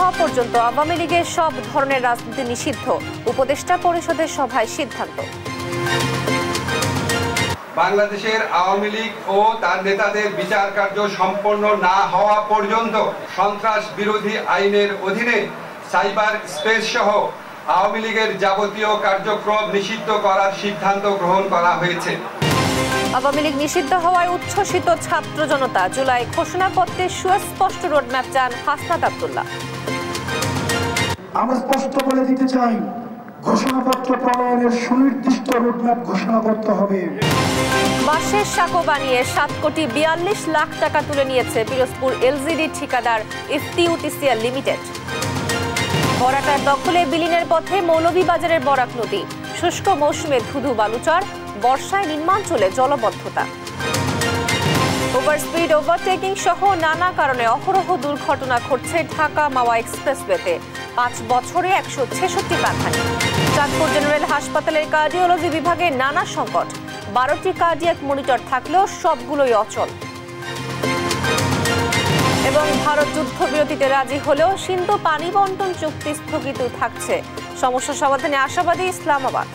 হওয়া পর্যন্ত আওয়ামী লীগের সব ধরনের রাজনীতি নিষিদ্ধ, উপদেষ্টা পরিষদের সভায় সিদ্ধান্ত। বাংলাদেশের আওয়ামী লীগ ও তার নেতাদের বিচার কার্য সম্পন্ন না হওয়া পর্যন্ত সন্ত্রাস বিরোধী আইনের অধীনে সাইবার স্পেস সহ আওয়ামী লীগের যাবতীয় কার্যক্রম নিষিদ্ধ করার সিদ্ধান্ত গ্রহণ করা হয়েছে। আওয়ামী লীগ নিষিদ্ধ হওয়ায় উচ্ছ্বসিত ছাত্র জনতা। জুলাই ঘোষণাপত্রে সুস্পষ্ট রোডম্যাপ চান হাসনাত আব্দুল্লাহ। আমরা স্পষ্ট বলে দিতে চাই, ঘোষণাপত্র প্রণয়নের সুনির্দিষ্ট রোডম্যাপ ঘোষণা করতে হবে। বাঁশের সাঁকো বানিয়ে 7,42,00,000 টাকা তুলে নিয়েছে পিরোজপুর এলজিডি ঠিকাদার ইফতিউটিসিএল লিমিটেড। বরাকার দখলে বিলীনের পথে মৌলভীবাজারের বরাক নদী। শুষ্ক মৌসুমে ধুধু বালুচর, বর্ষায় নিম্নাঞ্চলে জলবদ্ধতা। ওভারস্পিড, ওভারটেকিং সহ নানা কারণে অহরহ দুর্ঘটনা ঘটছে ঢাকা মাওয়া এক্সপ্রেসওয়েতে। 5 বছরে 166 প্রাণহানি। চাঁদপুর জেনারেল হাসপাতালের কার্ডিওলজি বিভাগে নানা সংকট। 12টি কার্ডিয়াক মনিটর থাকলেও সবগুলোই অচল। এবং ভারত যুদ্ধবিরতিতে রাজি হলেও সিন্ধু পানি বন্টন চুক্তি স্থগিত থাকছে। সমস্যা সমাধানে আশাবাদী ইসলামাবাদ।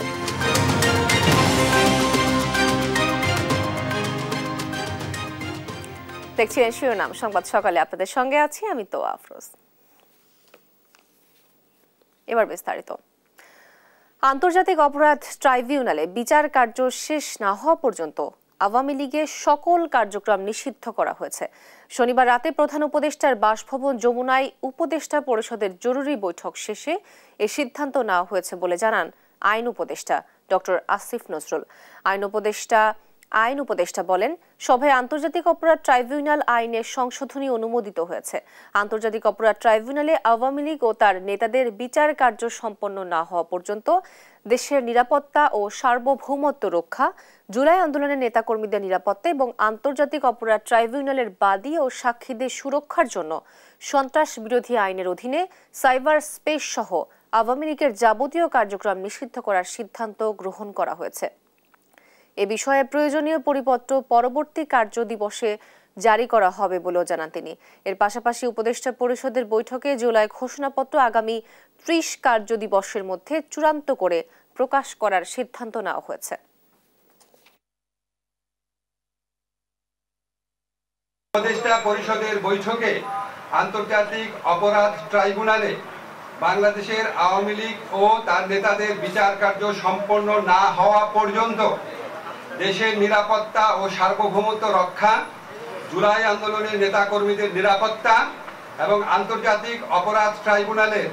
দেখছিলেন শিরোনাম সংবাদ সকালে, আপনাদের সঙ্গে আছি আমি তোয়া আফরোজ। এবার বিস্তারিত। আন্তর্জাতিক অপরাধ ট্রাইব্যুনালে বিচার কার্য শেষ না হওয়া পর্যন্ত আওয়ামী লীগের সকল কার্যক্রম নিষিদ্ধ করা হয়েছে। শনিবার রাতে প্রধান উপদেষ্টার বাসভবন যমুনায় উপদেষ্টা পরিষদের জরুরি বৈঠক শেষে এ সিদ্ধান্ত নেওয়া হয়েছে বলে জানান আইন উপদেষ্টা ডক্টর আসিফ নজরুল। আইন উপদেষ্টা বলেন, সভায় আন্তর্জাতিক অপরাধ ট্রাইব্যুনাল আইনের সংশোধনী অনুমোদিত হয়েছে। আন্তর্জাতিক অপরাধ ট্রাইব্যুনালে আওয়ামী লীগ ও তার নেতাদের বিচার কার্য সম্পন্ন না হওয়া পর্যন্ত দেশের নিরাপত্তা ও সার্বভৌমত্ব রক্ষা, জুলাই আন্দোলনের নেতাকর্মীদের নিরাপত্তা এবং আন্তর্জাতিক অপরাধ ট্রাইব্যুনালের বাদী ও সাক্ষীদের সুরক্ষার জন্য সন্ত্রাস বিরোধী আইনের অধীনে সাইবার স্পেস সহ আওয়ামী লীগের যাবতীয় কার্যক্রম নিষিদ্ধ করার সিদ্ধান্ত গ্রহণ করা হয়েছে। এ বিষয়ে প্রয়োজনীয় পরিপত্র পরবর্তী কার্য দিবসে জারি করা হবে বলেও জানান তিনি। এর পাশাপাশি উপদেষ্টা পরিষদের বৈঠকে জুলাই ঘোষণাপত্র আগামী 30 কার্য দিবসের মধ্যে চূড়ান্ত করে প্রকাশ করার সিদ্ধান্ত নেওয়া হয়েছে। উপদেষ্টা পরিষদের বৈঠকে আন্তর্জাতিক অপরাধ ট্রাইব্যুনালে বাংলাদেশের আওয়ামী লীগ ও তার নেতাদের বিচার কার্য সম্পন্ন না হওয়া পর্যন্ত দেশের নিরাপত্তা ও সার্বভৌমত্ব রক্ষা, জুলাই আন্দোলনের নেতাকর্মীদের নিরাপত্তা এবং আন্তর্জাতিক অপরাধ ট্রাইব্যুনালের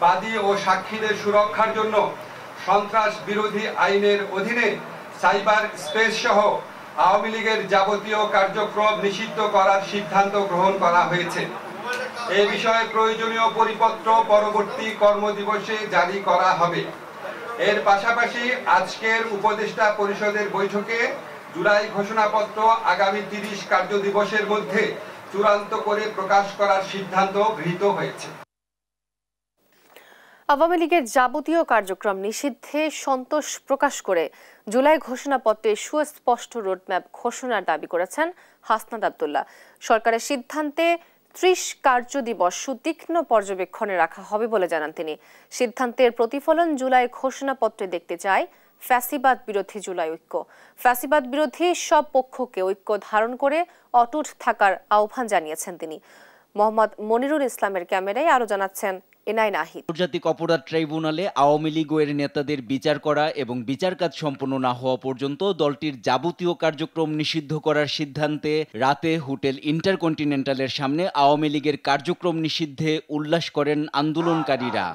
বাদী ও সাক্ষীদের সুরক্ষার জন্য সন্ত্রাস বিরোধী আইনের অধীনে সাইবার স্পেস সহ আওয়ামী লীগের যাবতীয় কার্যক্রম নিষিদ্ধ করার সিদ্ধান্ত গ্রহণ করা হয়েছে। এ বিষয়ে প্রয়োজনীয় পরিপত্র পরবর্তী কর্মদিবসে জারি করা হবে। এর পাশাপাশি আজকের উপদেষ্টা পরিষদের বৈঠকে জুলাই ঘোষণাপত্র আগামী 30 কার্য দিবসের মধ্যে চূড়ান্ত করে প্রকাশ করার সিদ্ধান্ত গৃহীত হয়েছে। আওয়ামী লীগের যাবতীয় কার্যক্রম নিষিদ্ধে সন্তোষ প্রকাশ করে জুলাই ঘোষণাপত্রে সুস্পষ্ট রোডম্যাপ ঘোষণার দাবি করেছেন হাসনাত আব্দুল্লাহ। সরকারের সিদ্ধান্তে 30 কার্য দিবস সুতীক্ষ্ণ পর্যবেক্ষণে রাখা হবে বলে জানান তিনি। সিদ্ধান্তের প্রতিফলন জুলাই ঘোষণাপত্রে দেখতে চায় ফ্যাসিবাদ বিরোধী জুলাই ঐক্য। ফ্যাসিবাদ বিরোধী সব পক্ষকে ঐক্য ধারণ করে অটুট থাকার আহ্বান জানিয়েছেন তিনি। মোহাম্মদ মনিরুল ইসলামের ক্যামেরায় আরো জানাচ্ছেন এনআই নাহিদ। আন্তর্জাতিক অপরাধ ট্রাইব্যুনালে আওয়ামী লীগ ও এর নেতাদের বিচার করা এবং বিচার কাজ সম্পন্ন না হওয়া পর্যন্ত দলটির যাবতীয় কার্যক্রম নিষিদ্ধ করার সিদ্ধান্তে রাতে হোটেল ইন্টারকন্টিনেন্টালের সামনে আওয়ামী লীগের কার্যক্রম নিষিদ্ধে উল্লাস করেন আন্দোলনকারীরা।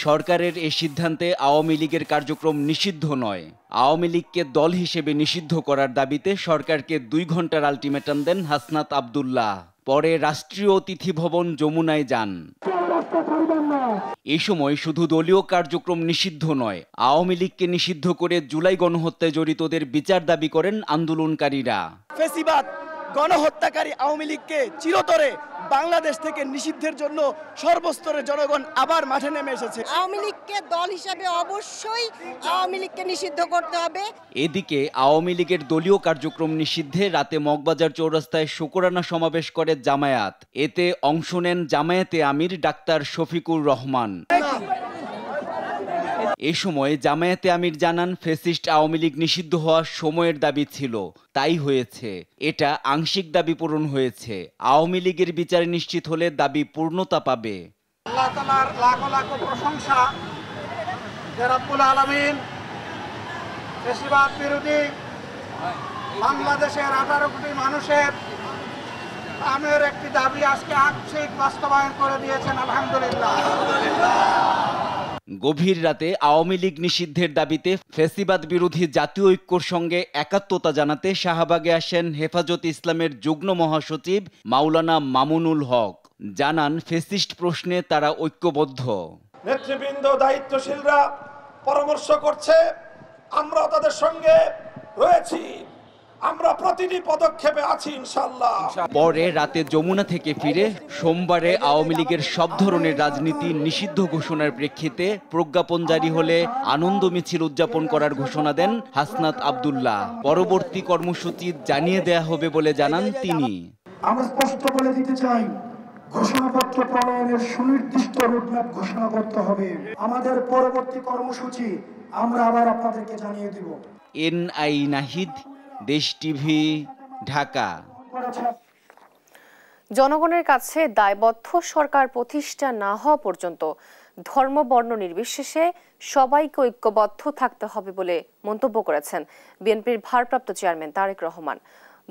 সরকারের এই সিদ্ধান্তে আওয়ামী লীগের কার্যক্রম নিষিদ্ধ নয়, আওয়ামী লীগকে দল হিসেবে নিষিদ্ধ করার দাবিতে সরকারকে 2 ঘন্টার আলটিমেটাম দেন হাসনাত আব্দুল্লাহ। পরে রাষ্ট্রীয় অতিথি ভবন যমুনায় যান। এই সময় শুধু দলীয় কার্যক্রম নিষিদ্ধ নয়, আওয়ামী লীগকে নিষিদ্ধ করে জুলাই গণহত্যায় জড়িতদের বিচার দাবি করেন আন্দোলনকারীরা। ফ্যাসিবাদ গণহত্যাকারী আওয়ামী লীগকে চিরতরে বাংলাদেশ থেকে নিষিদ্ধের জন্য সর্বস্তরের জনগণ আবার মাঠে নেমে এসেছে। আওয়ামী লীগকে দল হিসাবে অবশ্যই আওয়ামী লীগকে নিষিদ্ধ করতে হবে। এদিকে আওয়ামী লীগের দলীয় কার্যক্রম নিষিদ্ধে রাতে মগবাজার চৌরাস্তায় শুকরানা সমাবেশ করে জামায়াত। এতে অংশ নেন জামায়াতে আমির ডাক্তার শফিকুর রহমান। এ সময় জামায়াতে আমির জানান, ফ্যাসিস্ট আওয়ামী লীগ নিষিদ্ধ হওয়ার সময়ের দাবি ছিল, তাই হয়েছে। এটা আংশিক দাবি পূরণ হয়েছে। আওয়ামী লীগের বিচার নিশ্চিত হলে দাবি পূর্ণতা পাবে। আল্লাহ তাআলার লাখ লাখ প্রশংসা যে রব্বুল আলামিন ফ্যাসিবাদ বিরোধী বাংলাদেশের 18 কোটি মানুষের আমের একটি দাবি আজকে আংশিক বাস্তবায়ন করে দিয়েছেন। আলহামদুলিল্লাহ। গভীর রাতে আওয়ামী লীগ নিষিদ্ধের দাবিতে ফ্যাসিবাদ বিরোধী জাতীয় ঐক্যর সঙ্গে একাত্মতা জানাতে শাহবাগে আসেন হেফাজত ইসলামের যুগ্ম মহাসচিব মাওলানা মামুনুল হক। জানান, ফ্যাসিস্ট প্রশ্নে তারা ঐক্যবদ্ধ। নেতৃবৃন্দ, দায়িত্বশীলরা পরামর্শ করছে, আমরা তাদের সঙ্গে রয়েছি, আমরা প্রতিটি পদক্ষেপে আছি ইনশাআল্লাহ। পরে রাতে যমুনা থেকে ফিরে সোমবারে আওয়ামী লীগের সব ধরনের রাজনীতি নিষিদ্ধ ঘোষণার প্রেক্ষিতে প্রজ্ঞাপন জারি হলে আনন্দ মিছিল উদযাপন করার ঘোষণা দেন হাসনাত আব্দুল্লাহ। পরবর্তী কর্মসূচি জানিয়ে দেয়া হবে বলে জানান তিনি। আমরা স্পষ্ট বলে দিতে চাই, ঘোষণাপত্র প্রণয়নের সুনির্দিষ্ট রোডম্যাপ ঘোষণা করতে হবে। আমাদের পরবর্তী কর্মসূচি আমরা আবার আপনাদেরকে জানিয়ে দেব। এনআই নাহিদ, দেশ টিভি, ঢাকা। জনগণের কাছে দায়বদ্ধ সরকার প্রতিষ্ঠা না হওয়া পর্যন্ত ধর্ম বর্ণ নির্বিশেষে সবাইকে ঐক্যবদ্ধ থাকতে হবে বলে মন্তব্য করেছেন বিএনপির ভারপ্রাপ্ত চেয়ারম্যান তারেক রহমান।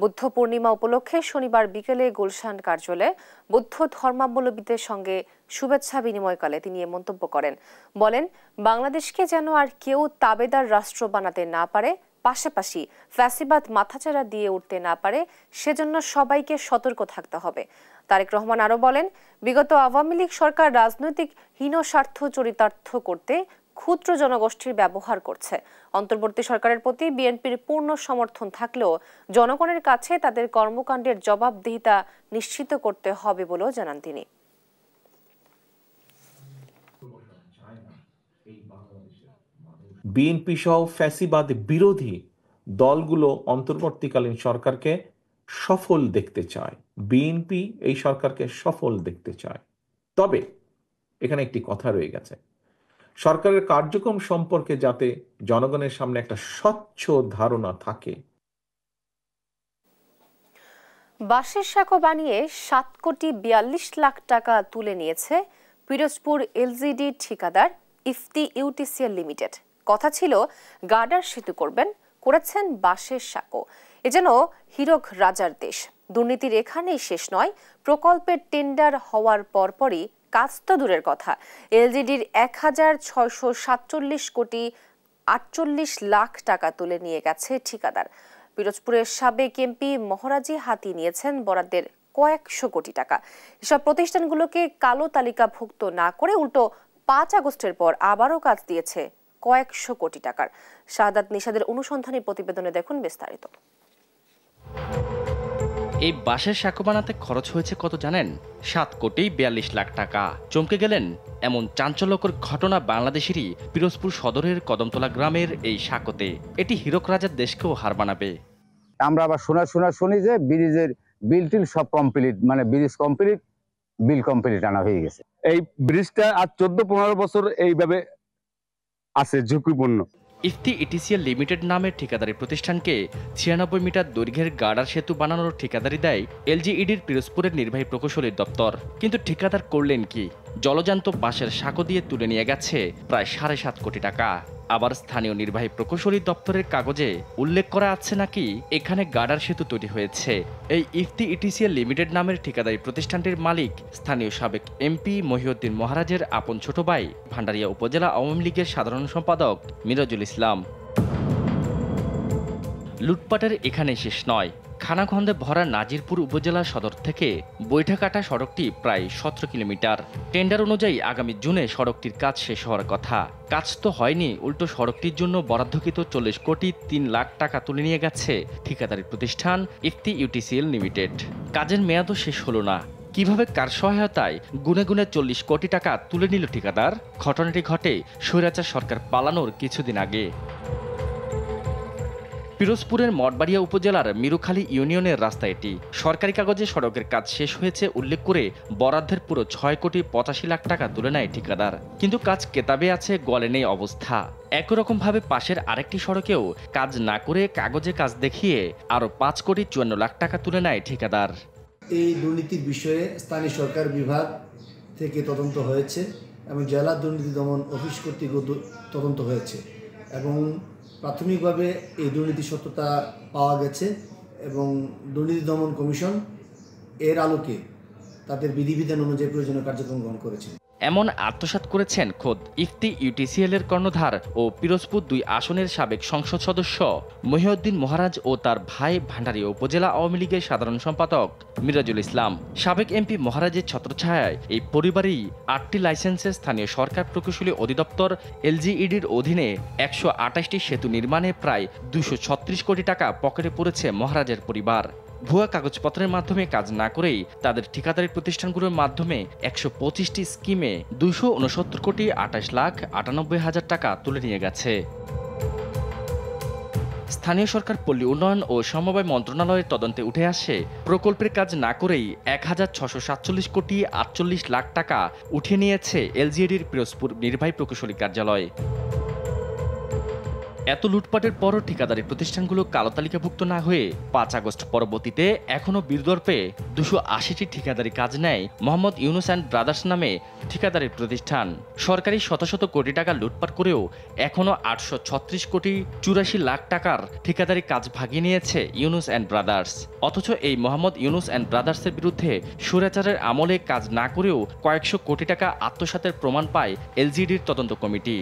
বুদ্ধ পূর্ণিমা উপলক্ষে শনিবার বিকেলে গুলশান কার্যালয়ে বৌদ্ধ ধর্মাবলম্বীদের সঙ্গে শুভেচ্ছা বিনিময়কালে তিনি এ মন্তব্য করেন। বলেন, বাংলাদেশকে যেন আর কেউ তাবেদার রাষ্ট্র বানাতে না পারে, পাশাপাশি ফ্যাসিবাদ মাথাচাড়া দিয়ে উঠতে না পারে, সেজন্য সবাইকে সতর্ক থাকতে হবে। তারেক রহমান আরো বলেন, বিগত আওয়ামী লীগ সরকার রাজনৈতিক হীন স্বার্থ চরিতার্থ করতে ক্ষুদ্র জনগোষ্ঠীর ব্যবহার করছে। অন্তর্বর্তী সরকারের প্রতি বিএনপির পূর্ণ সমর্থন থাকলেও জনগণের কাছে তাদের কর্মকাণ্ডের জবাবদিহিতা নিশ্চিত করতে হবে বলেও জানান তিনি। বিএনপি সহ ফ্যাসিবাদ বিরোধী দলগুলো অন্তর্বর্তীকালীন সরকারকে সফল দেখতে চায়। বিএনপি এই সরকারকে সফল দেখতে চায়। তবে এখানে একটি কথা রয়ে গেছে, সরকারের কার্যক্রম সম্পর্কে যাতে জনগণের সামনে একটা স্বচ্ছ ধারণা থাকে। বাঁশের সাঁকো বানিয়ে 7,42,00,000 টাকা তুলে নিয়েছে পিরোজপুর এলজিডি ঠিকাদার ইফতি ইউটিসিএল লিমিটেড। কথা ছিল গার্ডার সেতু করবেন, করেছেন বাঁশের সাঁকো। এ যেন হীরক রাজার দেশ। দুর্নীতির এখানেই শেষ নয়, প্রকল্পের টেন্ডার হওয়ার পরপরই কাজ তো দূরের কথা, এলজিডির 1,647,48,00,000 টাকা তুলে নিয়ে গেছে ঠিকাদার। পিরোজপুরের সাবেক এমপি মহারাজি হাতিয়ে নিয়েছেন বরাদ্দের কয়েকশো কোটি টাকা। এসব প্রতিষ্ঠানগুলোকে কালো তালিকাভুক্ত না করে উল্টো 5 আগস্টের পর আবারও কাজ দিয়েছে কয়েকশো কোটি টাকার। শাহাদাত নিশাদের অনুসন্ধানী প্রতিবেদনে দেখুন বিস্তারিত। এই বাঁশের সাঁকো বানাতে খরচ হয়েছে কত জানেন? 7,42,00,000 টাকা। চমকে গেলেন? এমন চাঞ্চল্যকর ঘটনা বাংলাদেশেরই পিরোজপুর সদরের কদমতলা গ্রামের এই সাঁকোতে। এটি হীরক রাজার দেশকেও হার মানাবে। আমরা আবার শুনি যে ব্রিজের বিল টিল সব কমপ্লিট, মানে ব্রিজ কমপ্লিট, বিল কমপ্লিট আনা হয়ে গেছে। এই ব্রিজটা আজ 14-15 বছর এইভাবে আছে, ঝুঁকিপূর্ণ। ইফতি ইটিসিএল লিমিটেড নামের ঠিকাদারি প্রতিষ্ঠানকে 96 মিটার দৈর্ঘ্যের গার্ডার সেতু বানানোর ঠিকাদারি দেয় এলজিইডির পিরোজপুরের নির্বাহী প্রকৌশলী দপ্তর। কিন্তু ঠিকাদার করলেন কি? জলজান্ত বাঁশের সাঁকো দিয়ে তুলে নিয়ে গেছে প্রায় 7.5 কোটি টাকা। আবার স্থানীয় নির্বাহী প্রকৌশলী দপ্তরের কাগজে উল্লেখ করা আছে নাকি এখানে গার্ডার সেতু তৈরি হয়েছে। এই ইফতি ইটিসিএল লিমিটেড নামের ঠিকাদারি প্রতিষ্ঠানটির মালিক স্থানীয় সাবেক এমপি মহিউদ্দিন মহারাজের আপন ছোট ভাই ভান্ডারিয়া উপজেলা আওয়ামী লীগের সাধারণ সম্পাদক মিরাজুল ইসলাম। লুটপাটের এখানে শেষ নয়। খানাখন্দে ভরা নাজিরপুর উপজেলা সদর থেকে বৈঠাকাটা সড়কটি প্রায় 17 কিলোমিটার। টেন্ডার অনুযায়ী আগামী জুনে সড়কটির কাজ শেষ হওয়ার কথা। কাজ তো হয়নি, উল্টো সড়কটির জন্য বরাদ্দকৃত 40,03,00,000 টাকা তুলে নিয়ে গেছে ঠিকাদারি প্রতিষ্ঠান ইফতি ইউটিসিএল লিমিটেড। কাজের মেয়াদও শেষ হলো না। কিভাবে কার সহায়তায় গুনে গুনে 40 কোটি টাকা তুলে নিল ঠিকাদার? ঘটনাটি ঘটে স্বৈরাচার সরকার পালানোর কিছুদিন আগে। পিরোজপুরের মঠবাড়িয়া উপজেলার মিরুখালী ইউনিয়নের রাস্তা এটি। সরকারি কাগজে সড়কের কাজ শেষ হয়েছে উল্লেখ করে বরাদ্দের পুরো 6 কোটি 85 লাখ টাকা তুলে নেয় ঠিকাদার। কিন্তু কাজ কেতাবে আছে, গলে নেই অবস্থা। একই রকম ভাবে পাশের আরেকটি সড়কেও কাজ না করে কাগজে কাজ দেখিয়ে আরো 5 কোটি 54 লাখ টাকা তুলে নেয় ঠিকাদার। এই দুর্নীতির বিষয়ে স্থানীয় সরকার বিভাগ থেকে তদন্ত হয়েছে এবং জেলা দুর্নীতি দমন অফিস কর্তৃক তদন্ত হয়েছে এবং প্রাথমিকভাবে এই দুর্নীতির সত্যতা পাওয়া গেছে এবং দুর্নীতি দমন কমিশন এর আলোকে তাদের বিধিবিধান অনুযায়ী প্রয়োজনীয় কার্যক্রম গ্রহণ করেছে। এমন আত্মসাৎ করেছেন খোদ ইফতি ইউটিসিএল এর কর্ণধার ও পিরোজপুর 2 আসনের সাবেক সংসদ সদস্য মহিউদ্দিন মহারাজ ও তার ভাই ভান্ডারী উপজেলা আওয়ামী লীগের সাধারণ সম্পাদক মিরাজুল ইসলাম। সাবেক এমপি মহারাজের ছত্রছায়ায় এই পরিবারই 8টি লাইসেন্সে স্থানীয় সরকার প্রকৌশলী অধিদপ্তর এলজিইডির অধীনে 128টি সেতু নির্মাণে প্রায় 236 কোটি টাকা পকেটে পড়েছে মহারাজের পরিবার। ভুয়া কাগজপত্রের মাধ্যমে কাজ না করেই তাদের ঠিকাদারি প্রতিষ্ঠানগুলোর মাধ্যমে 125টি স্কিমে 269 কোটি 28 লাখ 98 হাজার টাকা তুলে নিয়ে গেছে। স্থানীয় সরকার পল্লী উন্নয়ন ও সমবায় মন্ত্রণালয়ের তদন্তে উঠে আসে প্রকল্পের কাজ না করেই 1647 কোটি 48 লাখ টাকা উঠিয়ে নিয়েছে এলজিইডির পিরোজপুর নির্বাহী প্রকৌশলী কার্যালয়। এত লুটপাটের পরও ঠিকাদারি প্রতিষ্ঠানগুলো কালো তালিকাভুক্ত না হয়ে 5 আগস্ট পরবর্তীতে এখনও বীরদর্পে 280টি ঠিকাদারি কাজ নেয় মোহাম্মদ ইউনুস অ্যান্ড ব্রাদার্স নামে ঠিকাদারি প্রতিষ্ঠান। সরকারি শত শত কোটি টাকা লুটপাট করেও এখনও 836 কোটি 84 লাখ টাকার ঠিকাদারি কাজ ভাগিয়ে নিয়েছে ইউনুস অ্যান্ড ব্রাদার্স। অথচ এই মোহাম্মদ ইউনুস অ্যান্ড ব্রাদার্সের বিরুদ্ধে স্বৈরাচারের আমলে কাজ না করেও কয়েকশো কোটি টাকা আত্মসাতের প্রমাণ পায় এলজিইডির তদন্ত কমিটি।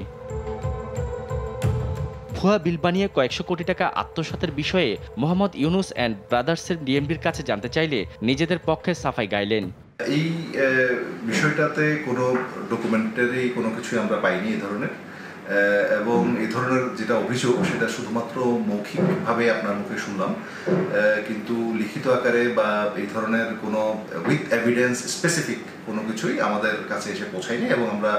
ভুয়া বিল বানিয়ে কয়েকশো কোটি টাকা আত্মসাতের বিষয়ে মোহাম্মদ ইউনুস অ্যান্ড ব্রাদার্সের ডিএমডির কাছে জানতে চাইলে নিজেদের পক্ষে সাফাই গাইলেন। এই বিষয়টাতে কোনো ডকুমেন্টারি কোনো কিছুই আমরা পাইনি এই ধরনের, এবং এই ধরনের যেটা অভিযোগ সেটা শুধুমাত্র মৌখিকভাবে আপনার মুখে শুনলাম, কিন্তু লিখিত আকারে বা এই ধরনের কোনো উইথ এভিডেন্স স্পেসিফিক কোনো কিছুই আমাদের কাছে এসে পৌঁছায়নি এবং আমরা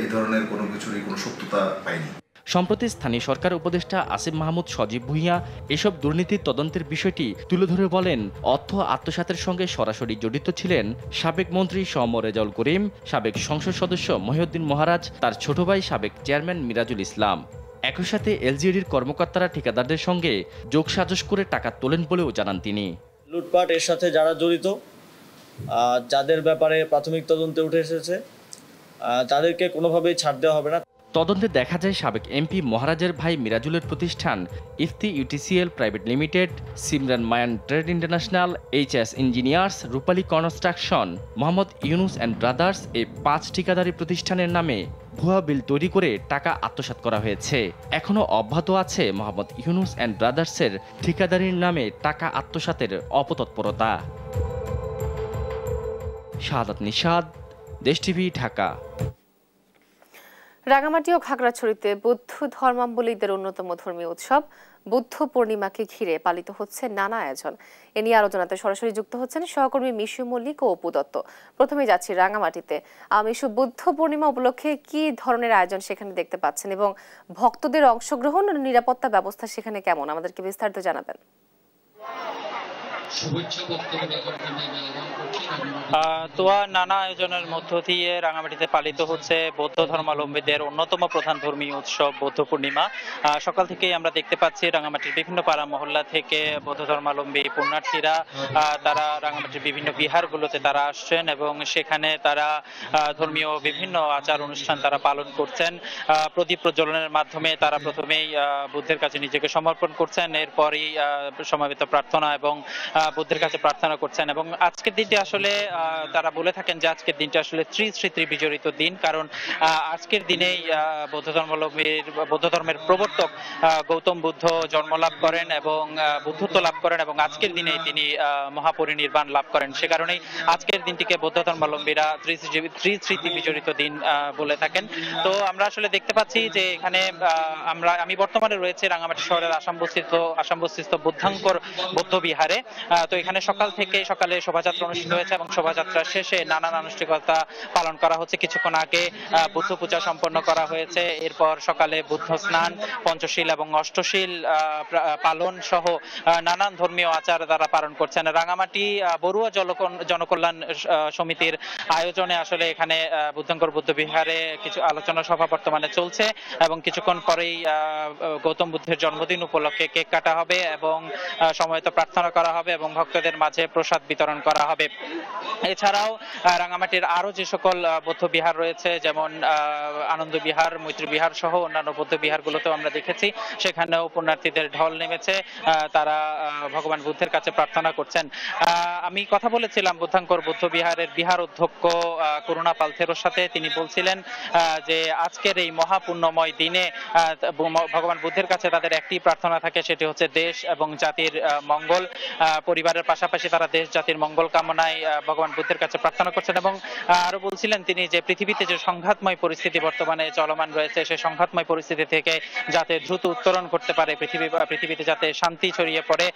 এই ধরনের কোনো কিছুরই কোনো সত্যতা পাইনি। সম্প্রতি স্থানীয় সরকার উপদেষ্টা আসিফ মাহমুদ সজীব ভুঁইয়া এসব দুর্নীতির তদন্তের বিষয়টি তুলে ধরে বলেন, অর্থ আত্মসাতের সঙ্গে সরাসরি জড়িত ছিলেন সাবেক মন্ত্রী সম রেজাউল করিম, সাবেক সংসদ সদস্য মহিউদ্দিন মহারাজ, তার ছোট ভাই সাবেক চেয়ারম্যান মিরাজুল ইসলাম। একই সাথে এলজিইডির কর্মকর্তারা ঠিকাদারদের সঙ্গে যোগসাজশ করে টাকা তোলেন বলেও জানান তিনি। লুটপাট এর সাথে যারা জড়িত, যাদের ব্যাপারে প্রাথমিক তদন্তে উঠে এসেছে, তাদেরকে কোনোভাবেই ছাড় দেওয়া হবে না। তদন্তে দেখা যায় সাবেক এমপি মহারাজের ভাই মিরাজুলের প্রতিষ্ঠান Ifti UTCL private limited, Simran Mayan trade international, HS engineers, Rupali construction, Mohammad Yunus and brothers এই 5 ঠিকাদারি প্রতিষ্ঠানের নামে ভুয়া বিল তৈরি করে টাকা আত্মসাৎ করা হয়েছে। এখনও অব্যাহত আছে মোহাম্মদ ইউনুস অ্যান্ড ব্রাদার্সের ঠিকাদারির নামে টাকা আত্মসাতের অপতৎপরতা। শাহাদাত নিশাদ, দেশ টিভি, ঢাকা। রাঙামাটি ও খাগড়াছড়িতে বৌদ্ধ ধর্মাবলম্বীদের অন্যতম ধর্মীয় উৎসব বুদ্ধ পূর্ণিমাকে ঘিরে পালিত হচ্ছে নানা আয়োজন। এ নিয়ে আলোচনাতে সরাসরি যুক্ত হচ্ছেন সহকর্মী মিশু মল্লিক ও অপু দত্ত। প্রথমে যাচ্ছি রাঙামাটিতে। মিশু, বুদ্ধ পূর্ণিমা উপলক্ষে কি ধরনের আয়োজন সেখানে দেখতে পাচ্ছেন এবং ভক্তদের অংশগ্রহণ ও নিরাপত্তা ব্যবস্থা সেখানে কেমন, আমাদেরকে বিস্তারিত জানাবেন। নানা আয়োজনের মধ্য দিয়ে রাঙামাটিতে পালিত হচ্ছে বৌদ্ধ ধর্মাবলম্বীদের অন্যতম প্রধান ধর্মীয় উৎসব বৌদ্ধ পূর্ণিমা। সকাল থেকেই আমরা দেখতে পাচ্ছি রাঙামাটির বিভিন্ন পাড়া মহল্লা থেকে বৌদ্ধ ধর্মাবলম্বী পুণ্যার্থীরা তারা রাঙামাটির বিভিন্ন বিহারগুলোতে তারা আসছেন এবং সেখানে তারা ধর্মীয় বিভিন্ন আচার অনুষ্ঠান তারা পালন করছেন। প্রদীপ প্রজ্বলনের মাধ্যমে তারা প্রথমেই বুদ্ধের কাছে নিজেকে সমর্পণ করছেন, এরপরই সমাবেত প্রার্থনা এবং বুদ্ধের কাছে প্রার্থনা করছেন। এবং আজকের দিনটি আসলে তারা বলে থাকেন যে আজকের দিনটা আসলে স্মৃতি বিজড়িত দিন, কারণ আজকের দিনেই বৌদ্ধ ধর্মের প্রবর্তক গৌতম বুদ্ধ জন্মলাভ করেন এবং বুদ্ধত্ব লাভ করেন এবং আজকের দিনেই তিনি মহাপরিনির্বাণ লাভ করেন। সে কারণেই আজকের দিনটিকে বৌদ্ধ ধর্মাবলম্বীরা স্মৃতি বিজড়িত দিন বলে থাকেন। তো আমরা আসলে দেখতে পাচ্ছি যে এখানে আমি বর্তমানে রয়েছে রাঙামাটি শহরের আসাম বস্তিস্থ বুদ্ধাঙ্কর বৌদ্ধ বিহারে। তো এখানে সকালে শোভাযাত্রা অনুষ্ঠিত হয়েছে এবং শোভাযাত্রা শেষে নানান আনুষ্ঠানিকতা পালন করা হচ্ছে। কিছুক্ষণ আগে বুদ্ধ পূজা সম্পন্ন করা হয়েছে। এরপর সকালে বুদ্ধ স্নান, পঞ্চশীল এবং অষ্টশীল পালন সহ নানান ধর্মীয় আচার দ্বারা পালন করছেন। রাঙামাটি বড়ুয়া জনকল্যাণ সমিতির আয়োজনে আসলে এখানে বুদ্ধঙ্কর বৌদ্ধ বিহারে কিছু আলোচনা সভা বর্তমানে চলছে এবং কিছুক্ষণ পরেই গৌতম বুদ্ধের জন্মদিন উপলক্ষে কেক কাটা হবে এবং সময়ত প্রার্থনা করা হবে এবং ভক্তদের মাঝে প্রসাদ বিতরণ করা হবে। এছাড়াও রাঙামাটির আরো যে সকল বৌদ্ধ বিহার রয়েছে, যেমন আনন্দ বিহার, মৈত্রী বিহার সহ অন্যান্য বৌদ্ধ বিহারগুলোতেও আমরা দেখেছি সেখানেও পুণ্যার্থীদের ঢল নেমেছে। তারা ভগবান বুদ্ধের কাছে প্রার্থনা করছেন। আমি কথা বলেছিলাম বুদ্ধাঙ্কর বৌদ্ধ বিহারের বিহার অধ্যক্ষ করুণা পালথেরোর সাথে। তিনি বলছিলেন যে আজকের এই মহাপুণ্যময় দিনে ভগবান বুদ্ধের কাছে তাদের একটি প্রার্থনা থাকে, সেটি হচ্ছে দেশ এবং জাতির মঙ্গল। পরিবারের পাশাপাশি তারা দেশ জাতির মঙ্গল কামনায় ভগবান বুদ্ধের কাছে প্রার্থনা করছেন এবং আরো বলছিলেন তিনি যে পৃথিবীতে যে সংঘাতময় পরিস্থিতি বর্তমানে চলমান রয়েছে, সেই সংঘাতময় পরিস্থিতি থেকে যাতে দ্রুত উত্তরণ করতে পারে, পৃথিবীতে যাতে শান্তি ছড়িয়ে পড়ে,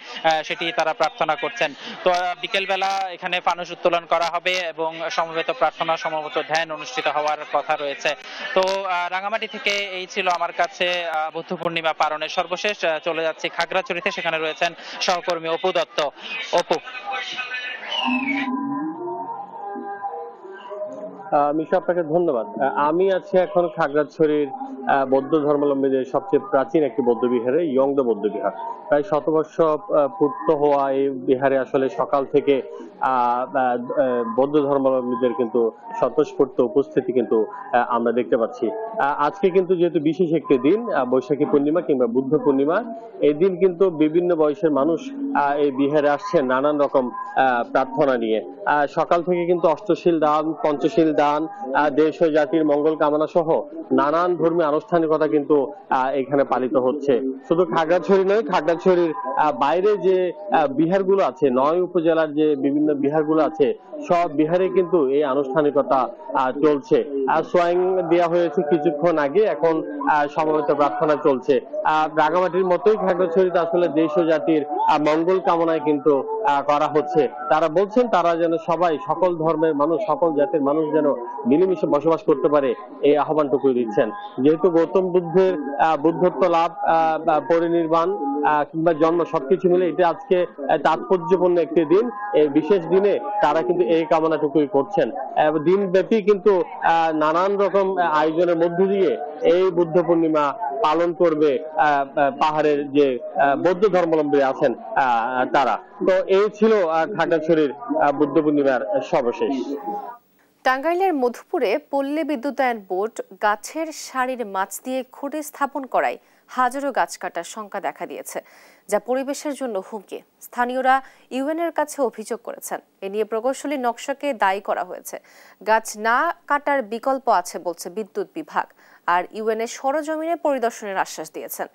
সেটি তারা প্রার্থনা করছেন। তো বিকেলবেলা এখানে ফানুস উত্তোলন করা হবে এবং সমবেত প্রার্থনা, সমবেত ধ্যান অনুষ্ঠিত হওয়ার কথা রয়েছে। তো রাঙামাটি থেকে এই ছিল আমার কাছে বুদ্ধ পূর্ণিমা পালনের সর্বশেষ। চলে যাচ্ছি খাগড়াছড়িতে, সেখানে রয়েছেন সহকর্মী অপু দত্ত। অপু। মিশা, আপনাকে ধন্যবাদ। আমি আছি এখন খাগড়াছড়ির বৌদ্ধ ধর্মাবলম্বীদের সবচেয়ে প্রাচীন একটি বৌদ্ধ বিহারে, ইয়ংদা বৌদ্ধ বিহার। প্রায় শতবর্ষ পূর্ত হওয়া এই বিহারে আসলে সকাল থেকে বৌদ্ধ ধর্মাবলম্বীদের কিন্তু স্বতঃস্ফূর্ত উপস্থিতি কিন্তু আমরা দেখতে পাচ্ছি। আজকে কিন্তু যেহেতু বিশেষ একটি দিন, বৈশাখী পূর্ণিমা কিংবা বুদ্ধ পূর্ণিমা, এই দিন কিন্তু বিভিন্ন বয়সের মানুষ এই বিহারে আসছেন নানান রকম প্রার্থনা নিয়ে। সকাল থেকে কিন্তু অষ্টশীল দান, পঞ্চশীল দান, দেশ ও জাতির মঙ্গল কামনা সহ নানান ধর্মীয় আনুষ্ঠানিকতা কিন্তু এখানে পালিত হচ্ছে। শুধু খাগড়াছড়ি নয়, খাগড়াছড়ির বাইরে যে বিহারগুলো আছে, ৯ উপজেলার যে বিভিন্ন বিহারগুলো আছে, সব বিহারে কিন্তু এই আনুষ্ঠানিকতা চলছে। সোয়াইং দেওয়া হয়েছে কিছুক্ষণ আগে, এখন সমবেত প্রার্থনা চলছে। রাঙামাটির মতোই খাগড়াছড়িতে আসলে দেশ ও জাতির মঙ্গল কামনায় কিন্তু করা হচ্ছে। তারা বলছেন তারা যেন সবাই, সকল ধর্মের মানুষ, সকল জাতির মানুষ যেন মিলেমিশে বসবাস করতে পারে, এই আহ্বানটুকু দিচ্ছেন। যেহেতু গৌতম বুদ্ধের বুদ্ধত্ব লাভ, পরিনির্বাণ কিংবা জন্ম সবকিছু মিলে এটা আজকে তাৎপর্যপূর্ণ একটি দিন। এই বিশেষ দিনে তারা কিন্তু এই কামনাটুকুই করছেন। দিনব্যাপী কিন্তু নানান রকম আয়োজনের মধ্য দিয়ে এই বুদ্ধ পূর্ণিমা পালন করবে পাহাড়ের যে বৌদ্ধ ধর্মাবলম্বী আছেন তারা। তো এই ছিল খাগড়াছড়ির বুদ্ধ পূর্ণিমার সর্বশেষ। টাঙ্গাইলের মধুপুরে পল্লী বিদ্যুতায়ন বোর্ড গাছের সারির মাছ দিয়ে খুঁটি স্থাপন করায় হাজারো গাছ কাটার শঙ্কা দেখা দিয়েছে, যা পরিবেশের জন্য হুমকি। স্থানীয়রা ইউএনের কাছে অভিযোগ করেছেন। এ নিয়ে প্রকৌশলী নকশাকে দায়ী করা হয়েছে। গাছ না কাটার বিকল্প আছে বলছে বিদ্যুৎ বিভাগ, আর ইউএনের সরজমিনে পরিদর্শনের আশ্বাস দিয়েছেন।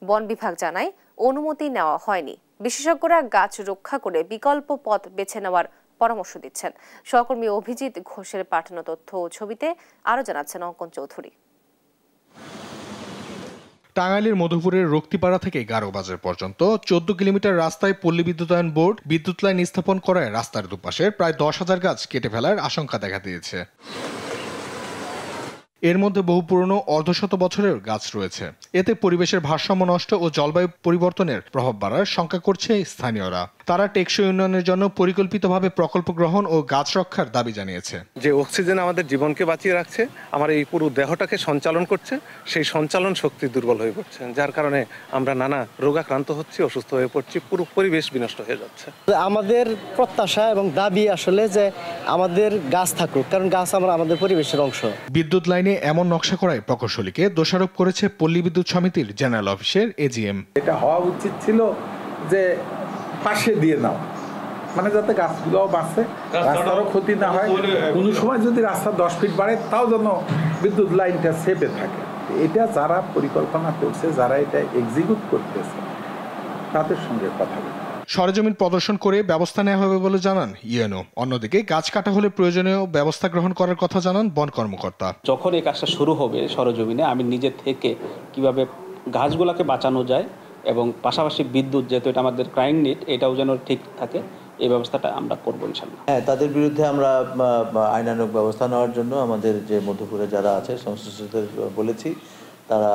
বন বিভাগ জানায় অনুমতি নেওয়া হয়নি। বিশেষজ্ঞরা গাছ রক্ষা করে বিকল্প পথ বেছে নেওয়ার পরামর্শ দিচ্ছেন। সহকর্মী অভিজিৎ ঘোষের পাঠানো তথ্য ও ছবিতে আরো জানাচ্ছেন অঙ্কন চৌধুরী। টাঙ্গাইলের মধুপুরের রক্তিপাড়া থেকে গারোবাজার পর্যন্ত 14 কিলোমিটার রাস্তায় পল্লী বিদ্যুতায়ন বোর্ড বিদ্যুৎ লাইন স্থাপন করায় রাস্তার দুপাশের প্রায় 10,000 গাছ কেটে ফেলার আশঙ্কা দেখা দিয়েছে। এর মধ্যে বহু পুরনো অর্ধশত বছরের গাছ রয়েছে। এতে পরিবেশের ভারসাম্য নষ্ট ও জলবায়ু পরিবর্তনের প্রভাব বাড়ার শঙ্কা করছে স্থানীয়রা। তারা টেকসই উন্নয়নের জন্য পরিকল্পিতভাবে প্রকল্প গ্রহণ ও গাছ রক্ষার দাবি জানিয়েছে। যে অক্সিজেন আমাদের জীবনকে বাঁচিয়ে রাখছে, আমার এই পুরো দেহটাকে সঞ্চালন করছে, সেই সঞ্চালন শক্তি দুর্বল হয়ে পড়ছে, যার কারণে আমরা নানা রোগাক্রান্ত হচ্ছি, অসুস্থ হয়ে পড়ছি, পুরো পরিবেশ বিনষ্ট হয়ে যাচ্ছে। আমাদের প্রত্যাশা এবং দাবি আসলে যে আমাদের গাছ থাকুক, কারণ গাছ আমাদের পরিবেশের অংশ। বিদ্যুৎ লাইনে এমন নকশা করায় প্রকৌশলীকে দোষারোপ করেছে পল্লী বিদ্যুৎ সমিতির জেনারেল অফিসের এজিএম। এটা হওয়া উচিত ছিল যে পাশে দিয়ে নাও, মানে যাতে গাছগুলো বাঁচে, রাস্তারও ক্ষতি না হয়। কোনো সময় যদি রাস্তা 10 ফিট বাড়ে, তাও যেন বিদ্যুৎ লাইনটা সেফে থাকে। এটা যারা পরিকল্পনা করছে, যারা এটা এক্সিকিউট করতেছে, তাদের সঙ্গে কথা বলতে। সরেজমিন প্রদর্শন করে ব্যবস্থা নেওয়া হবে বলে জানান ইউএনও। অন্যদিকে গাছ কাটা হলে প্রয়োজনীয় ব্যবস্থা গ্রহণ করার কথা জানান বন কর্মকর্তা। যখন এই কাজটা শুরু হবে সরেজমিনে, আমি নিজে থেকে কিভাবে গাছগুলোকে বাঁচানো যায় এবং পাশাপাশি বিদ্যুৎ, যেহেতু এটা আমাদের ক্রাইম নিড, এটাও যেন ঠিক থাকে, এই ব্যবস্থাটা আমরা করবো ইনশাল্লাহ। হ্যাঁ, তাদের বিরুদ্ধে আমরা আইনানুগ ব্যবস্থা নেওয়ার জন্য আমাদের যে মধ্যপুরে যারা আছে সংশ্লিষ্টদের বলেছি, তারা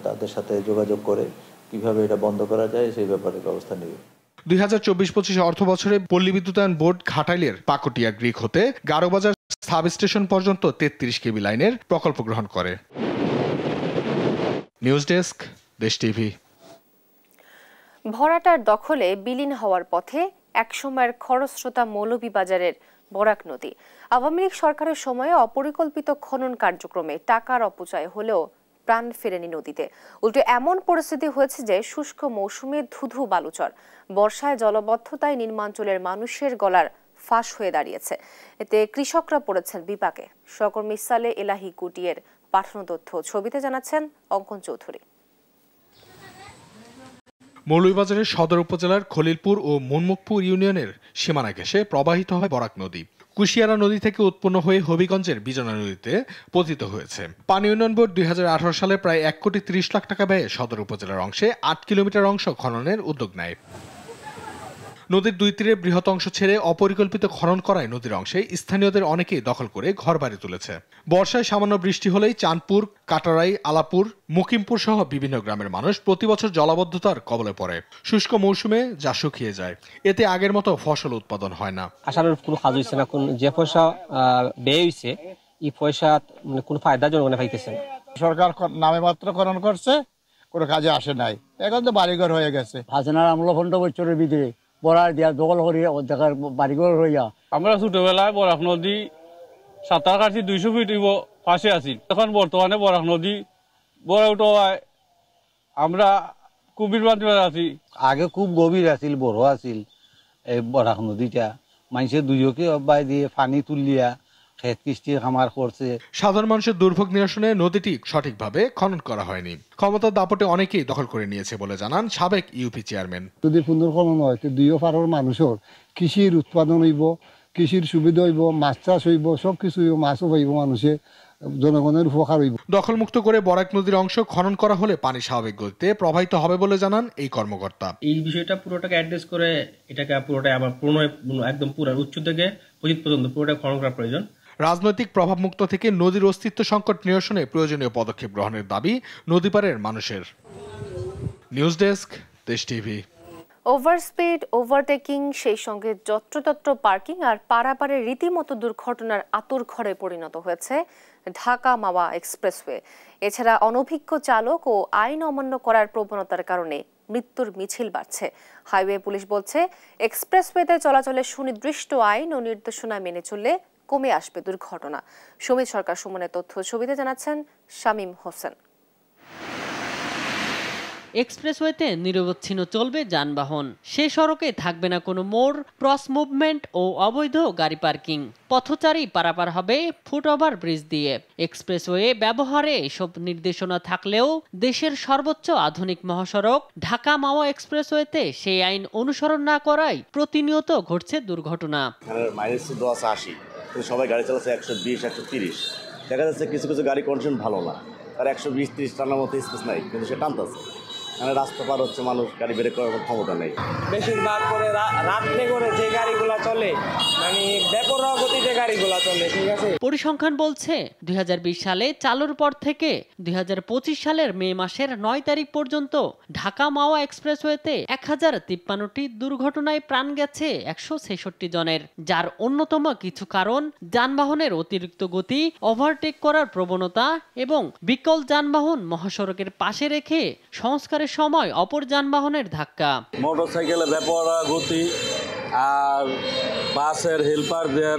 তাদের সাথে যোগাযোগ করে কিভাবে এটা বন্ধ করা যায় সেই ব্যাপারে ব্যবস্থা নেবে। 2024-25 অর্থ বছরে পল্লী বিদ্যুতায়ন বোর্ড ঘাটাইলের পাকটিয়া গ্রিক হতে গারোবাজার সাব স্টেশন পর্যন্ত 33 কেবি লাইনের প্রকল্প গ্রহণ করে। নিউজ ডেস্ক, দেশ টিভি। ভরাটার দখলে বিলীন হওয়ার পথে একসময়ের খরস্রোতা মৌলভীবাজারের বরাক নদী। আওয়ামী লীগ সরকারের সময়ে অপরিকল্পিত খনন কার্যক্রমে টাকার অপচয় হলেও প্রাণ ফেরেনি নদীতে। উল্টো এমন পরিস্থিতি হয়েছে যে শুষ্ক মৌসুমে ধুধু বালুচর, বর্ষায় জলবদ্ধতায় নিম্নাঞ্চলের মানুষের গলার ফাঁস হয়ে দাঁড়িয়েছে। এতে কৃষকরা পড়েছেন বিপাকে। সহকর্মী সালে এলাহি কুটিয়ের পাঠানো তথ্য, ছবিতে জানাচ্ছেন অঙ্কন চৌধুরী। মৌলভীবাজারের সদর উপজেলার খলিলপুর ও মুনমুখপুর ইউনিয়নের সীমানা ঘেঁষে প্রবাহিত হয় বরাক নদী। কুশিয়ারা নদী থেকে উৎপন্ন হয়ে হবিগঞ্জের বিজনা নদীতে পতিত হয়েছে। পানি উন্নয়ন বোর্ড 2018 সালে প্রায় 1,30,00,000 টাকা ব্যয়ে সদর উপজেলার অংশে 8 কিলোমিটার অংশ খননের উদ্যোগ নেয়। নদীর দুই তীরে বৃহৎ অংশ ছেড়ে অপরিকল্পিত খনন করায় নদীর অংশে স্থানীয়দের অনেকেই দখল করে ঘরবাড়ি তুলেছে। বর্ষায় সামান্য বৃষ্টি হলেই চাঁদপুর, কাটারাই, আলাপুর, মুকিমপুর সহ বিভিন্ন গ্রামের মানুষ প্রতি বছর জলাবদ্ধতার কবলে পড়ে। শুষ্ক মৌসুমে যা শুকিয়ে যায়, এতে আগের মতো ফসল উৎপাদন হয় না। আসার কোনো কাজ হইছে না, কোন যে পয়সা ব্যয় হইছে এই পয়সা মানে কোনো ফায়দা জনগণে পাইতেছে না। সরকার নামে মাত্র খনন করছে, কোনো কাজে আসে নাই। এখন তো বাড়িঘর হয়ে গেছে। হাসিনার আমল 15 বছরের ভিতরে বড়ার দিয়া দখল করিয়া অর্ধেকের বাড়িঘর হইয়া। আমরা ছোটবেলায় বরাক নদী সাঁতার কাটছি 200 ফিট পাশে আছি। এখন বর্তমানে বরাক নদী বড় উঠোয় আমরা কুমির বাঁধবে আছি। আগে খুব গভীর আছিল, বড় আছিল এই বরাক নদীটা। মানুষের দুইকে অব্যায় দিয়ে পানি তুলিয়া ক্ষেত কৃষ্টির খামার করছে। সাধারণ মানুষের দুর্ভোগ নিরসনে নদীটি সঠিকভাবে খনন করা হয়নি। ক্ষমতার দাপটে অনেকেই দখল করে নিয়েছে বলে জানান সাবেক ইউপি চেয়ারম্যান। যদি সুন্দর খনন হয় তো দুইও পাড়ার মানুষের কৃষির উৎপাদন হইব, কৃষির সুবিধা হইব, মাছ চাষ হইব, সবকিছু মাছও পাইব, মানুষে জনগণের উপকার হইব। দখলমুক্ত করে বরাক নদীর অংশ খনন করা হলে পানি স্বাভাবিক গতিতে প্রবাহিত হবে বলে জানান এই কর্মকর্তা। এই বিষয়টা পুরোটাকে অ্যাড্রেস করে এটাকে পুরোটা আবার একদম পুরো উচ্চ থেকে পজিত পর্যন্ত পুরোটা খনন করা প্রয়োজন। রাজনৈতিক প্রভাবমুক্ত থেকে নদীর অস্তিত্ব সংকট নিরসনে প্রয়োজনীয় পদক্ষেপ গ্রহণের দাবি নদীপাড়ের মানুষের। নিউজ ডেস্ক, দেশ টিভি। ওভারস্পিড, ওভারটেকিং, সেই সঙ্গে যত্রতত্র পার্কিং আর পারাপারে রীতিমতো দুর্ঘটনার আঁতুড়ঘরে পরিণত হয়েছে ঢাকা মাওয়া এক্সপ্রেসওয়ে। এছাড়া অনভিজ্ঞ চালক ও আইন অমান্য করার প্রবণতার কারণে মৃত্যুর মিছিল বাড়ছে। হাইওয়ে পুলিশ বলছে, এক্সপ্রেসওয়েতে চলাচলে সুনির্দিষ্ট আইন ও নির্দেশনা মেনে চললে কমে আসবে দুর্ঘটনা। সুমিত সরকার সুমনের তথ্য, ছবিতে জানাচ্ছেন শামীম হোসেন। এক্সপ্রেসওয়েতে নিরবচ্ছিন্ন চলবে যানবাহন। সে সড়কে থাকবে না কোনো মোড়, ক্রস মুভমেন্ট ও অবৈধ গাড়ি পার্কিং। পথচারী পারাপার হবে ফুটওভার ব্রিজ দিয়ে। এক্সপ্রেসওয়ে ব্যবহারে এসব নির্দেশনা থাকলেও দেশের সর্বোচ্চ আধুনিক মহাসড়ক ঢাকা মাওয়া এক্সপ্রেসওয়েতে সেই আইন অনুসরণ না করায় প্রতিনিয়ত ঘটছে দুর্ঘটনা। মাইলেজ তো 80, সবাই গাড়ি চালাচ্ছে 120, 130। দেখা যাচ্ছে কিছু কিছু গাড়ি কন্ডিশন ভালো না, তার 120-30 টানার মতো স্পেস নাই, কিন্তু সে টানতেছে। মানে রাস্তা পার হচ্ছে মানুষ, গাড়ি ব্রেক করার ক্ষমতা নেই। বেশিরভাগ করে রাত্রে করে যে গাড়িগুলো চলে, মানে বেপরোয়া গতিতে গাড়িগুলো চলে, ঠিক আছে। পরিসংখ্যান বলছে 2020 সালে চালুর পর থেকে 2025 সালের মে মাসের 9 তারিখ পর্যন্ত ঢাকা মাওয়া এক্সপ্রেসওয়েতে 1053টি দুর্ঘটনায় প্রাণ গেছে 166 জনের, যার অন্যতম কিছু কারণ যানবাহনের অতিরিক্ত গতি, ওভারটেক করার প্রবণতা এবং বিকল যানবাহন মহাসড়কের পাশে রেখে সংস্কারের সময় অপর যানবাহনের ধাক্কা। মোটরসাইকেলে বেপরোয়া গতি আর বাসের হেল্পারদের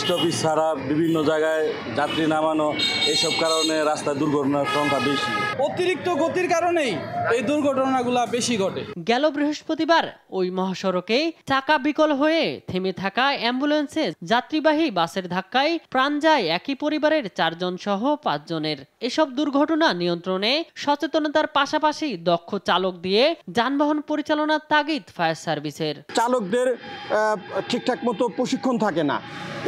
স্টপেজ ছাড়া বিভিন্ন জায়গায় যাত্রী নামানো, এইসব কারণে রাস্তায় দুর্ঘটনার সংখ্যা বেশি। অতিরিক্ত গতির কারণেই এই দুর্ঘটনাগুলো বেশি ঘটে। গেল বৃহস্পতিবার ওই মহাসড়কে চাকা বিকল হয়ে থেমে থাকা অ্যাম্বুলেন্সে যাত্রীবাহী বাসের ধাক্কায় প্রাণ যায় একই পরিবারের 4 জন সহ 5 জনের। এসব দুর্ঘটনা নিয়ন্ত্রণে সচেতনতার পাশাপাশি দক্ষ চালক দিয়ে যানবাহন পরিচালনার তাগিদ ফায়ার সার্ভিসের। চালকদের ঠিকঠাক মতো প্রশিক্ষণ থাকে না,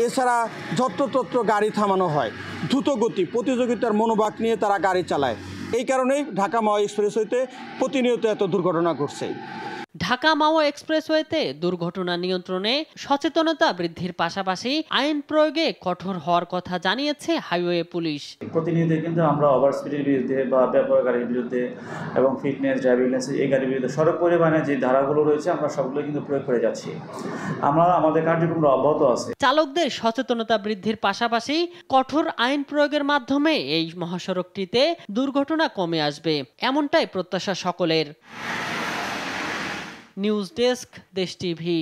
এছাড়া যত্রতত্র গাড়ি থামানো হয়, দ্রুত গতি প্রতিযোগিতার মনোভাব নিয়ে তারা গাড়ি চালায়। এই কারণেই ঢাকা মাওয়া এক্সপ্রেসওয়েতে প্রতিনিয়ত এত দুর্ঘটনা ঘটছে। ঢাকা মাওয়া এক্সপ্রেসওয়েতে দুর্ঘটনা নিয়ন্ত্রণে সচেতনতা বৃদ্ধির পাশাপাশি আইন প্রয়োগে কঠোর হওয়ার কথা জানিয়েছে হাইওয়ে পুলিশ। প্রতিনিয়ত কিন্তু আমরা ওভার স্পিডের বিরুদ্ধে বা ব্যাপক গাড়ির বিরুদ্ধে এবং ফিটনেস, ড্রাইভিং লাইসেন্স এই গাড়ির বিরুদ্ধে সড়ক পরিবহনে যে ধারাগুলো রয়েছে আমরা সবগুলো কিন্তু প্রয়োগ করে যাচ্ছি। আমরা আমাদের কার্যক্রম অব্যাহত আছে। চালকদের সচেতনতা বৃদ্ধির পাশাপাশি কঠোর আইন প্রয়োগের মাধ্যমে এই মহাসড়কটিতে দুর্ঘটনা কমে আসবে, এমনটাই প্রত্যাশা সকলের। নিউজ ডেস্ক, দেশ টিভি।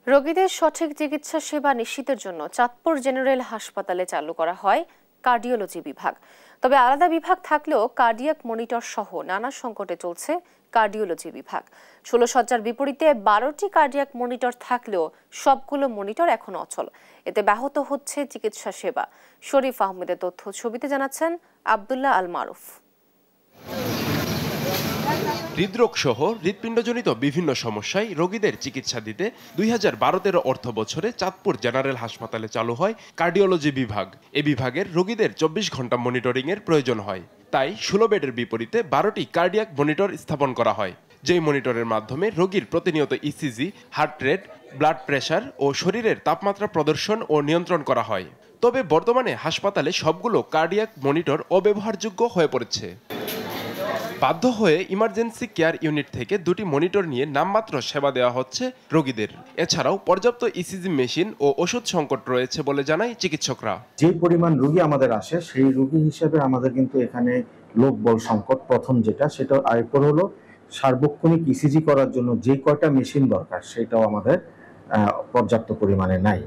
রোগীদের সঠিক চিকিৎসা সেবা নিশ্চিতের জন্য চাঁদপুর জেনারেল হাসপাতালে চালু করা হয় কার্ডিওলজি বিভাগ। তবে আলাদা বিভাগ থাকলেও কার্ডিয়াক মনিটর সহ নানা সংকটে চলছে কার্ডিওলজি বিভাগ। 16 শয্যার বিপরীতে 12টি কার্ডিয়াক মনিটর থাকলেও সবগুলো মনিটর এখন অচল। এতে ব্যাহত হচ্ছে চিকিৎসা সেবা। শরীফ আহমেদের তথ্য ছবিতে জানাচ্ছেন আব্দুল্লাহ আল মারুফ। হৃদরোগ সহ হৃৎপিণ্ডজনিত বিভিন্ন সমস্যায় রোগীদের চিকিৎসা দিতে 2012-13 অর্থ বছরে চাঁদপুর জেনারেল হাসপাতালে চালু হয় কার্ডিওলজি বিভাগ। এ বিভাগের রোগীদের 24 ঘন্টা মনিটরিংয়ের প্রয়োজন হয়। তাই 16 বেডের বিপরীতে 12টি কার্ডিয়াক মনিটর স্থাপন করা হয়, যেই মনিটরের মাধ্যমে রোগীর প্রতিনিয়ত ECG, heart rate, blood pressure ও শরীরের তাপমাত্রা প্রদর্শন ও নিয়ন্ত্রণ করা হয়। তবে বর্তমানে হাসপাতালে সবগুলো কার্ডিয়াক মনিটর অব্যবহারযোগ্য হয়ে পড়েছে। বাধ্য হয়ে ইমার্জেন্সি কেয়ার ইউনিট থেকে 2টি মনিটর নিয়ে নামমাত্র সেবা দেওয়া হচ্ছে রোগীদের। এছাড়াও পর্যাপ্ত ইসিজি মেশিন ও ওষুধ সংকট রয়েছে বলে জানায় চিকিৎসকরা। যে পরিমাণ রোগী আমাদের আসে সেই রোগী হিসেবে আমাদের কিন্তু এখানে লোকবল সংকট প্রথম যেটা, সেটা আরেকপর হলো সার্বক্ষণিক ইসিজি করার জন্য যে কয়টা মেশিন দরকার সেটাও আমাদের পর্যাপ্ত পরিমাণে নাই।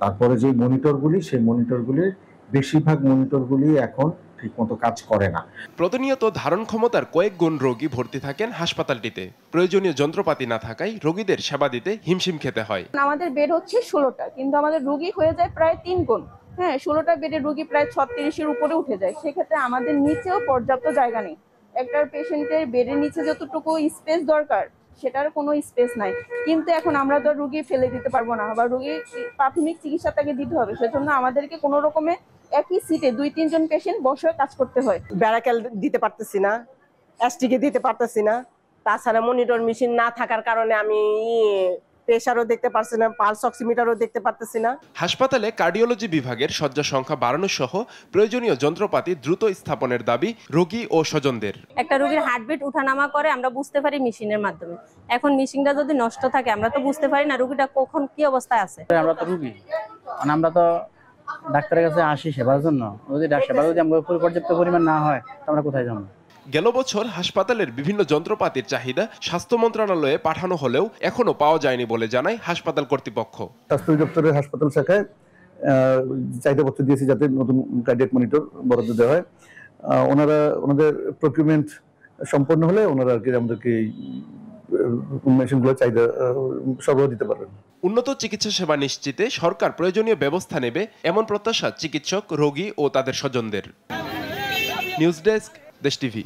তারপরে যে মনিটরগুলি, সেই মনিটরগুলির বেশিরভাগ মনিটরগুলি এখন ঠিকমতো কাজ করে না। প্রতিনিয়ত ধারণ ক্ষমতার কয়েক গুণ রোগী ভর্তি থাকেন হাসপাতালটিতে। প্রয়োজনীয় যন্ত্রপাতি না থাকায় রোগীদের সেবা দিতে হিমশিম খেতে হয়। আমাদের বেড হচ্ছে 16টা, কিন্তু আমাদের রোগী হয়ে যায় প্রায় 3 গুণ। হ্যাঁ, 16টা বেডের রোগী প্রায় 36-এর উপরে উঠে যায়। সেক্ষেত্রে আমাদের নিচেও পর্যাপ্ত জায়গা নেই। একটা পেশেন্টের বেডের নিচে যতটুকু স্পেস দরকার সেটার কোনো স্পেস নাই। কিন্তু এখন আমরা তো রোগী ফেলে দিতে পারবো না, বা রোগীর প্রাথমিক চিকিৎসা তাকে দিতে হবে। সেজন্য আমাদেরকে কোনো রকমে একই সিটে 2-3 জন পেশেন্ট বসে কাজ করতে হয়। ব্যারাকেল দিতে পারতেছি না, এসটিকে দিতে পারতেছি না। তাছাড়া মনিটর মেশিন না থাকার কারণে আমি প্রেসারও দেখতে পারছি না, পালস অক্সিমিটারও দেখতে পারতেছি না। হাসপাতালে কার্ডিওলজি বিভাগের শয্যা সংখ্যা বাড়ানো সহ প্রয়োজনীয় যন্ত্রপাতি দ্রুত স্থাপনের দাবি রোগী ও স্বজনদের। একটা রোগীর হার্টবিট উঠানামা করে আমরা বুঝতে পারি মেশিনের মাধ্যমে। এখন মেশিনটা যদি নষ্ট থাকে আমরা তো বুঝতে পারি না রোগীটা কখন কি অবস্থায় আছে। আমরা তো রোগী, মানে আমরা তো ডাক্তারের কাছে আসি সেবার জন্য। যদি সেবা যদি আমাদের পর্যাপ্ত পরিমাণ না হয় আমরা কোথায় যাবো? গেল বছর হাসপাতালের বিভিন্ন যন্ত্রপাতির চাহিদা স্বাস্থ্য মন্ত্রণালয়ে পাঠানো হলেও এখনো পাওয়া যায়নি বলে জানায় হাসপাতাল কর্তৃপক্ষ। স্বাস্থ্য দপ্তরের হাসপাতাল শাখায় চাহিদাপত্র দিয়েছি যাতে নতুন কার্ডিয়াক মনিটর বরাদ্দ দেওয়া হয়। ওনাদের প্রকিউরমেন্ট সম্পন্ন হলে ওনারা আর কি আমাদেরকে মেশিনগুলো চাহিদা সরবরাহ দিতে পারবেন। উন্নত চিকিৎসা সেবা নিশ্চিতে সরকার প্রয়োজনীয় ব্যবস্থা নেবে, এমন প্রত্যাশা চিকিৎসক, রোগী ও তাদের স্বজনদের। নিউজ ডেস্ক, দেশ টিভি।